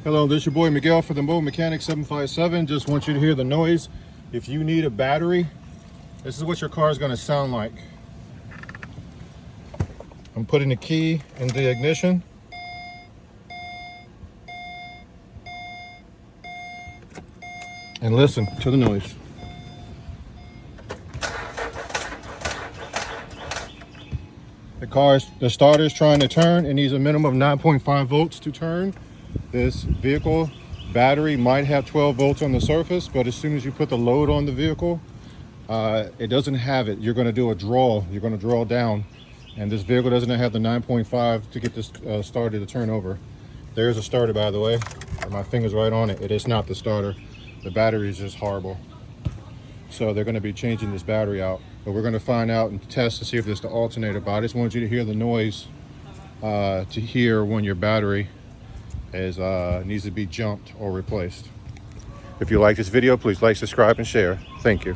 Hello, this is your boy Miguel for the Mobile Mechanic 757. Just want you to hear the noise. If you need a battery, this is what your car is going to sound like. I'm putting the key in the ignition. And listen to the noise. The starter is trying to turn. It needs a minimum of 9.5 volts to turn. This vehicle battery might have 12 volts on the surface, but as soon as you put the load on the vehicle, it doesn't have it. You're going to do a draw. You're going to draw down, and this vehicle doesn't have the 9.5 to get this starter to turn over. There's a starter, by the way. My finger's right on it. It is not the starter. The battery is just horrible. So they're going to be changing this battery out, but we're going to find out and test to see if it's the alternator. But I just want you to hear the noise to hear when your battery is needs to be jumped or replaced. If you like this video, please like, subscribe, and share. Thank you.